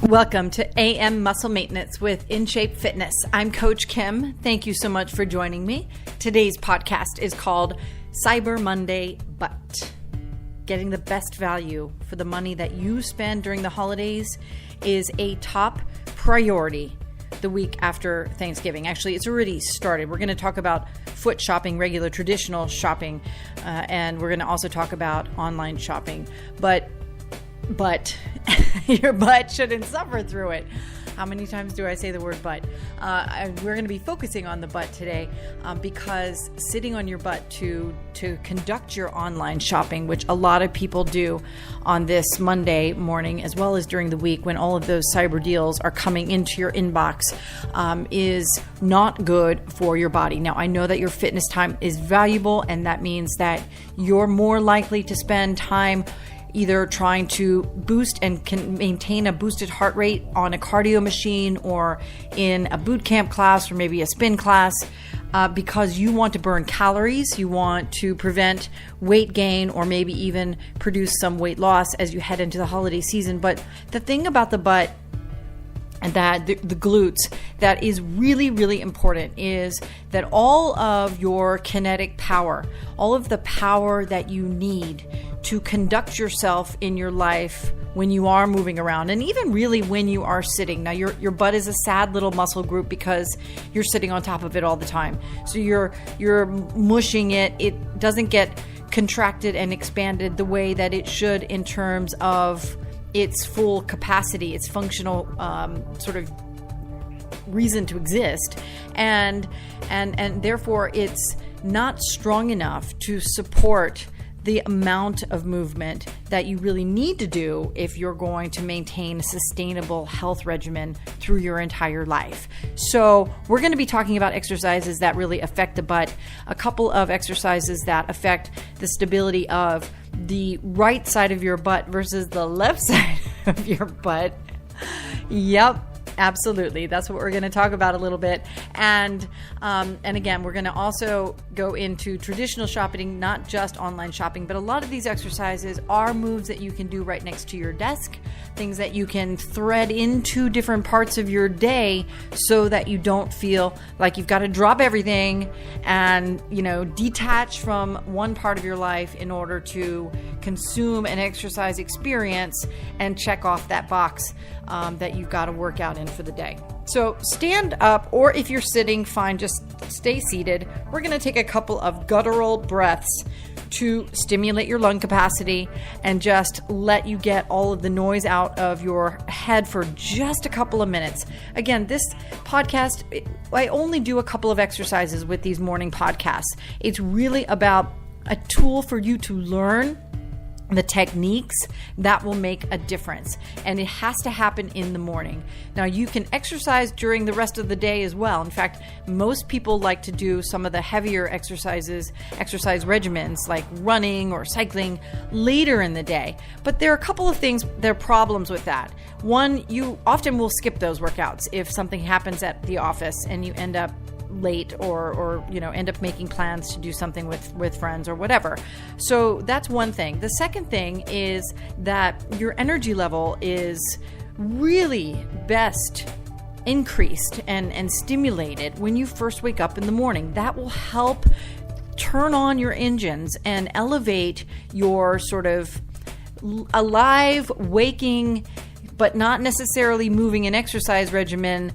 Welcome to AM Muscle Maintenance with In Shape Fitness. I'm Coach Kim. Thank you so much for joining me. Today's podcast is called Cyber Monday But. Getting the best value for the money that you spend during the holidays is a top priority the week after Thanksgiving. Actually, it's already started. We're going to talk about foot shopping, regular traditional shopping, and we're going to also talk about online shopping. But your butt shouldn't suffer through it. How many times do I say the word butt? We're going to be focusing on the butt today because sitting on your butt to conduct your online shopping, which a lot of people do on this Monday morning, as well as during the week when all of those cyber deals are coming into your inbox, is not good for your body. Now, I know that your fitness time is valuable, and that means that you're more likely to spend time either trying to boost and can maintain a boosted heart rate on a cardio machine or in a boot camp class or maybe a spin class because you want to burn calories, you want to prevent weight gain or maybe even produce some weight loss as you head into the holiday season. But the thing about the butt and that the glutes that is really, really important is that all of your kinetic power, all of the power that you need to conduct yourself in your life when you are moving around, and even really when you are sitting. Now, your butt is a sad little muscle group because you're sitting on top of it all the time. So you're mushing it. It doesn't get contracted and expanded the way that it should in terms of its full capacity, its functional sort of reason to exist, and therefore it's not strong enough to support the amount of movement that you really need to do if you're going to maintain a sustainable health regimen through your entire life. So we're going to be talking about exercises that really affect the butt, a couple of exercises that affect the stability of the right side of your butt versus the left side of your butt. Yep. Absolutely. That's what we're going to talk about a little bit. And again, we're going to also go into traditional shopping, not just online shopping, but a lot of these exercises are moves that you can do right next to your desk, things that you can thread into different parts of your day so that you don't feel like you've got to drop everything and, detach from one part of your life in order to consume an exercise experience and check off that box that you've got to work out in for the day. So stand up, or if you're sitting, fine, just stay seated. We're going to take a couple of guttural breaths to stimulate your lung capacity and just let you get all of the noise out of your head for just a couple of minutes. Again, this podcast, I only do a couple of exercises with these morning podcasts. It's really about a tool for you to learn the techniques that will make a difference. And it has to happen in the morning. Now, you can exercise during the rest of the day as well. In fact, most people like to do some of the heavier exercise regimens like running or cycling later in the day. But there are a couple of things, there are problems with that. One, you often will skip those workouts if something happens at the office and you end up late or end up making plans to do something with friends or whatever. So that's one thing. The second thing is that your energy level is really best increased and stimulated when you first wake up in the morning. That will help turn on your engines and elevate your sort of alive, waking, but not necessarily moving an exercise regimen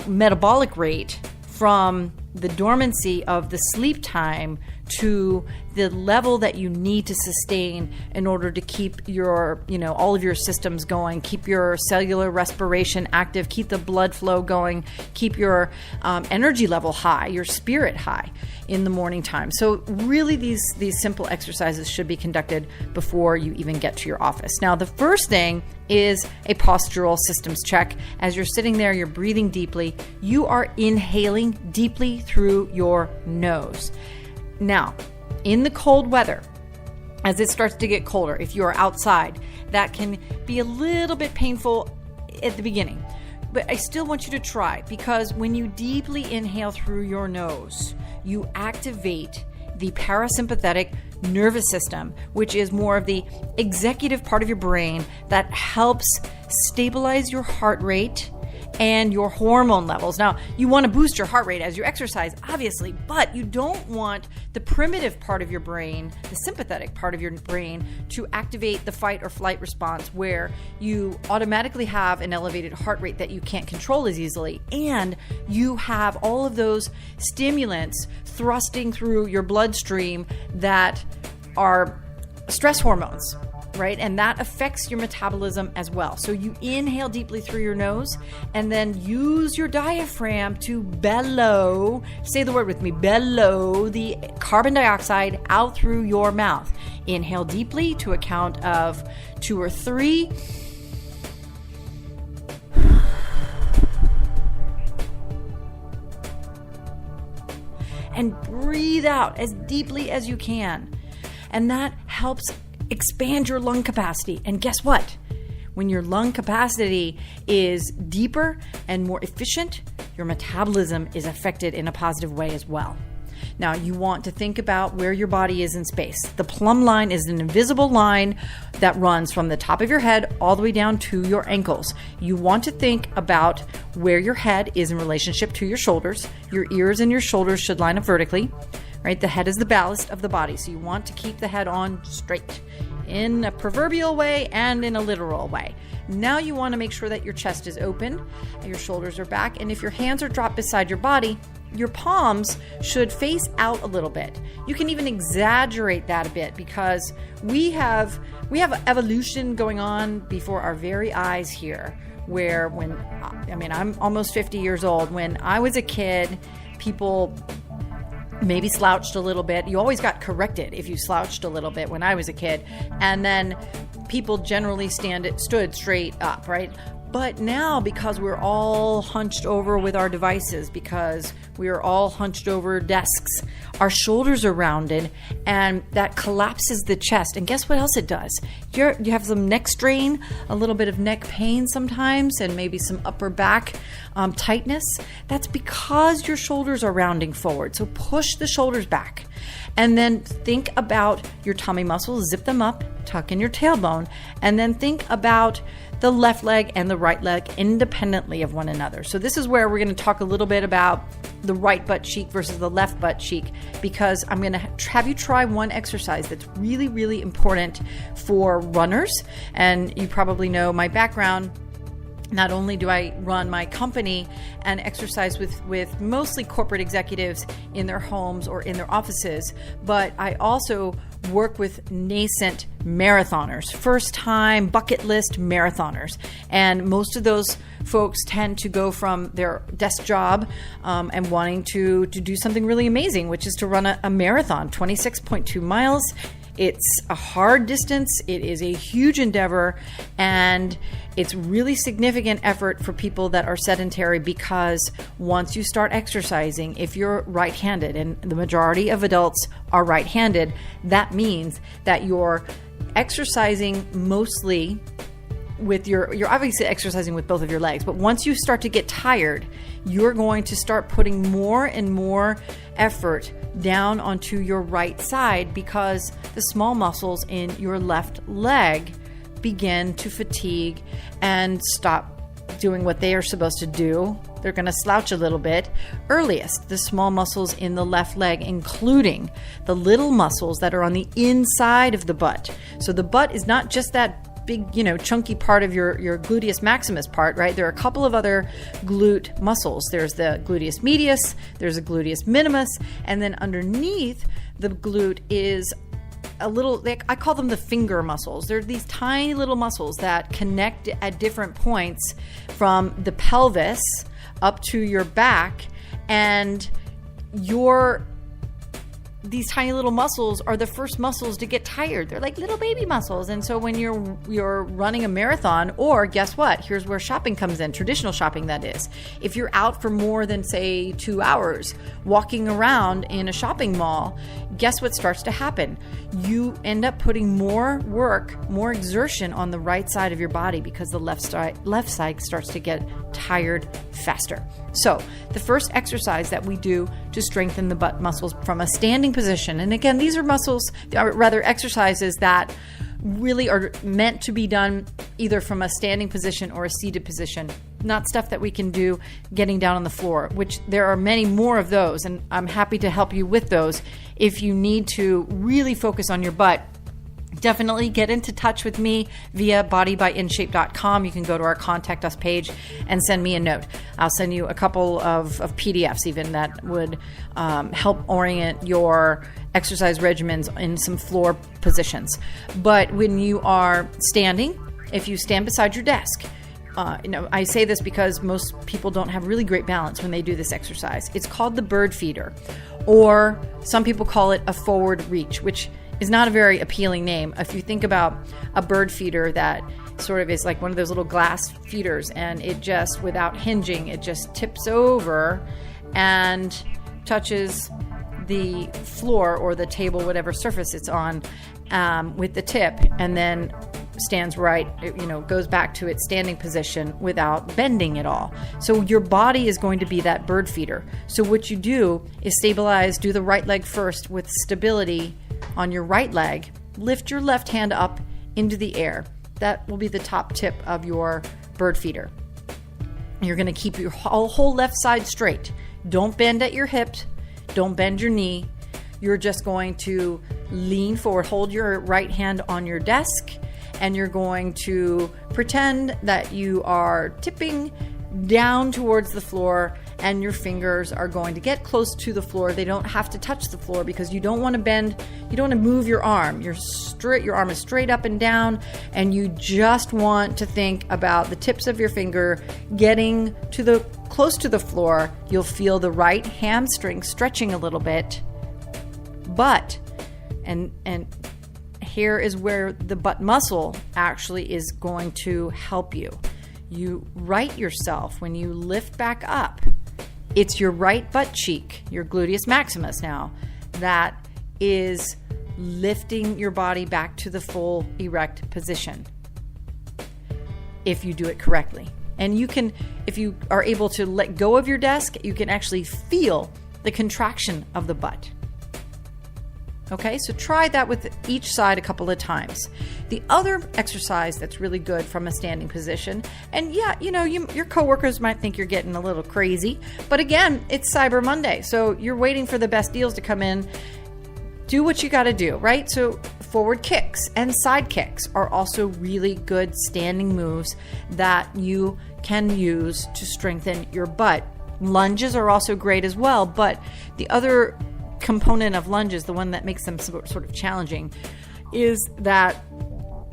metabolic rate from the dormancy of the sleep time to the level that you need to sustain in order to keep your, all of your systems going, keep your cellular respiration active, keep the blood flow going, keep your energy level high, your spirit high in the morning time. So really these simple exercises should be conducted before you even get to your office. Now, the first thing is a postural systems check. As you're sitting there, you're breathing deeply. You are inhaling deeply through your nose. Now, in the cold weather, as it starts to get colder, if you are outside, that can be a little bit painful at the beginning. But I still want you to try, because when you deeply inhale through your nose, you activate the parasympathetic nervous system, which is more of the executive part of your brain that helps stabilize your heart rate and your hormone levels. Now, you want to boost your heart rate as you exercise, obviously, but you don't want the primitive part of your brain, the sympathetic part of your brain, to activate the fight or flight response where you automatically have an elevated heart rate that you can't control as easily. And you have all of those stimulants thrusting through your bloodstream that are stress hormones, right? And that affects your metabolism as well. So you inhale deeply through your nose and then use your diaphragm to bellow, say the word with me, bellow the carbon dioxide out through your mouth. Inhale deeply to a count of 2 or 3. And breathe out as deeply as you can. And that helps expand your lung capacity. And guess what? When your lung capacity is deeper and more efficient, your metabolism is affected in a positive way as well. Now, you want to think about where your body is in space. The plumb line is an invisible line that runs from the top of your head all the way down to your ankles. You want to think about where your head is in relationship to your shoulders. Your ears and your shoulders should line up vertically. Right? The head is the ballast of the body, so you want to keep the head on straight in a proverbial way and in a literal way. Now you want to make sure that your chest is open, your shoulders are back, and if your hands are dropped beside your body, your palms should face out a little bit. You can even exaggerate that a bit because we have evolution going on before our very eyes here, where I'm almost 50 years old. When I was a kid, people maybe slouched a little bit. You always got corrected if you slouched a little bit when I was a kid. And then people generally stood straight up, right? But now, because we're all hunched over with our devices, because we are all hunched over desks, our shoulders are rounded, and that collapses the chest. And guess what else it does? You have some neck strain, a little bit of neck pain sometimes, and maybe some upper back tightness. That's because your shoulders are rounding forward. So push the shoulders back. And then think about your tummy muscles, zip them up, tuck in your tailbone, and then think about the left leg and the right leg independently of one another. So this is where we're going to talk a little bit about the right butt cheek versus the left butt cheek, because I'm going to have you try one exercise that's really, really important for runners. And you probably know my background. Not only do I run my company and exercise with mostly corporate executives in their homes or in their offices, but I also work with nascent marathoners, first-time bucket list marathoners. And most of those folks tend to go from their desk job and wanting to do something really amazing, which is to run a marathon, 26.2 miles. It's a hard distance. It is a huge endeavor, and it's really significant effort for people that are sedentary, because once you start exercising, if you're right-handed, and the majority of adults are right-handed, that means that you're exercising mostly with you're obviously exercising with both of your legs, but once you start to get tired, you're going to start putting more and more effort down onto your right side, because the small muscles in your left leg begin to fatigue and stop doing what they are supposed to do. They're going to slouch a little bit. Earliest, the small muscles in the left leg, including the little muscles that are on the inside of the butt. So the butt is not just that big, chunky part of your gluteus maximus part, right? There are a couple of other glute muscles. There's the gluteus medius, there's a gluteus minimus, and then underneath the glute is a little, I call them the finger muscles. They're these tiny little muscles that connect at different points from the pelvis up to your back, and these tiny little muscles are the first muscles to get tired. They're like little baby muscles. And so when you're running a marathon, or guess what? Here's where shopping comes in, traditional shopping that is. If you're out for more than, say, 2 hours walking around in a shopping mall, guess what starts to happen? You end up putting more work, more exertion on the right side of your body, because the left side starts to get tired faster. So the first exercise that we do to strengthen the butt muscles from a standing position. And again, these are exercises that really are meant to be done either from a standing position or a seated position, not stuff that we can do getting down on the floor, which there are many more of those, and I'm happy to help you with those. If you need to really focus on your butt, definitely get into touch with me via bodybyInshape.com. You can go to our Contact Us page and send me a note. I'll send you a couple of PDFs even that would help orient your exercise regimens in some floor positions. But when you are standing, if you stand beside your desk, I say this because most people don't have really great balance when they do this exercise. It's called the bird feeder, or some people call it a forward reach, which is not a very appealing name. If you think about a bird feeder that sort of is like one of those little glass feeders, and it just, without hinging, it just tips over and touches the floor or the table, whatever surface it's on, with the tip, and then stands right, goes back to its standing position without bending at all. So your body is going to be that bird feeder. So what you do is stabilize, do the right leg first with stability on your right leg, lift your left hand up into the air. That will be the top tip of your bird feeder. You're going to keep your whole left side straight. Don't bend at your hips. Don't bend your knee. You're just going to lean forward, hold your right hand on your desk, and you're going to pretend that you are tipping down towards the floor, and your fingers are going to get close to the floor. They don't have to touch the floor because you don't want to bend, you don't want to move your arm. Your arm is straight up and down, and you just want to think about the tips of your finger getting to close to the floor. You'll feel the right hamstring stretching a little bit, but and here is where the butt muscle actually is going to help you. You right yourself when you lift back up. It's your right butt cheek, your gluteus maximus now, that is lifting your body back to the full erect position if you do it correctly. And you can, if you are able to let go of your desk, you can actually feel the contraction of the butt. Okay, so try that with each side a couple of times. The other exercise that's really good from a standing position, and your coworkers might think you're getting a little crazy, but again, it's Cyber Monday, so you're waiting for the best deals to come in. Do what you got to do, right? So forward kicks and side kicks are also really good standing moves that you can use to strengthen your butt. Lunges are also great as well, but the other component of lunges, the one that makes them sort of challenging, is that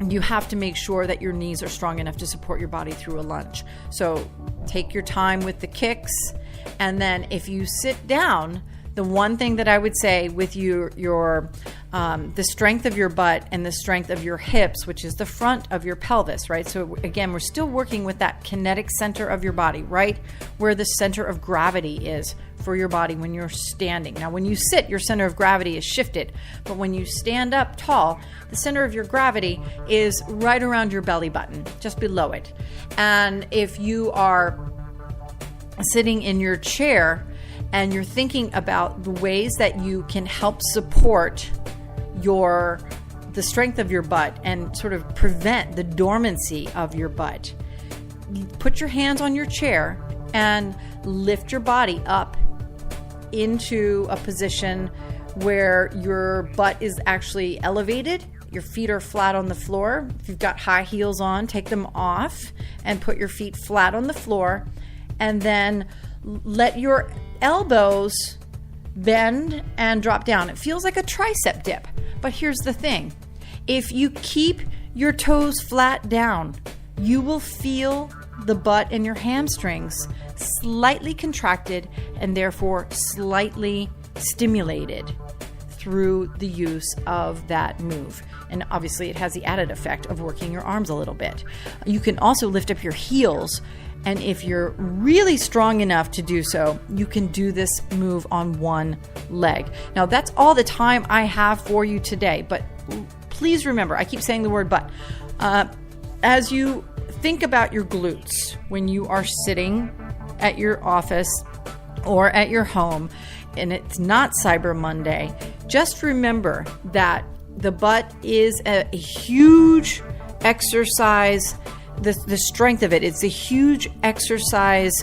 you have to make sure that your knees are strong enough to support your body through a lunge. So take your time with the kicks, and then if you sit down, the one thing that I would say with the strength of your butt and the strength of your hips, which is the front of your pelvis, right? So again, we're still working with that kinetic center of your body, right? Where the center of gravity is for your body when you're standing. Now, when you sit, your center of gravity is shifted, but when you stand up tall, the center of your gravity is right around your belly button, just below it. And if you are sitting in your chair and you're thinking about the ways that you can help support the strength of your butt and sort of prevent the dormancy of your butt, put your hands on your chair and lift your body up into a position where your butt is actually elevated. Your feet are flat on the floor. If you've got high heels on, take them off and put your feet flat on the floor, and then let your elbows bend and drop down. It feels like a tricep dip, but here's the thing. If you keep your toes flat down, you will feel the butt and your hamstrings slightly contracted and therefore slightly stimulated through the use of that move. And obviously it has the added effect of working your arms a little bit. You can also lift up your heels, and if you're really strong enough to do so, you can do this move on one leg. Now, that's all the time I have for you today, but please remember, I keep saying the word but. As you think about your glutes when you are sitting at your office or at your home, and it's not Cyber Monday, just remember that the butt is a huge exercise. The strength of it, it's a huge exercise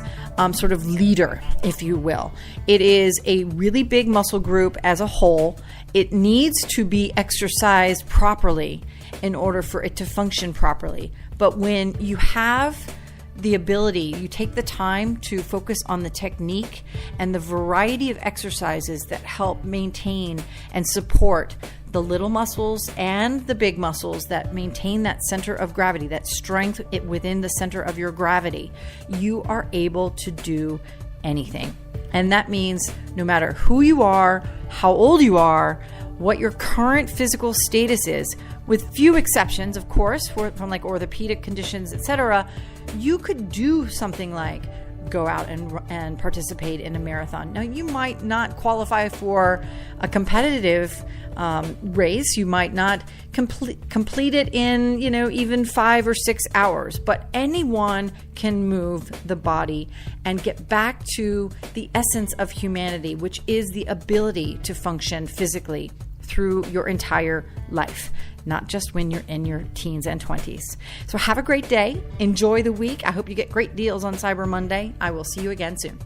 sort of leader, if you will. It is a really big muscle group as a whole. It needs to be exercised properly in order for it to function properly. But when you have the ability, you take the time to focus on the technique and the variety of exercises that help maintain and support the little muscles and the big muscles that maintain that center of gravity, that strength within the center of your gravity, you are able to do anything. And that means no matter who you are, how old you are, what your current physical status is, with few exceptions, of course, from like orthopedic conditions, etc., you could do something like go out and participate in a marathon. Now, you might not qualify for a competitive race. You might not complete it in, even 5 or 6 hours, but anyone can move the body and get back to the essence of humanity, which is the ability to function physically through your entire life, not just when you're in your teens and 20s. So have a great day. Enjoy the week. I hope you get great deals on Cyber Monday. I will see you again soon.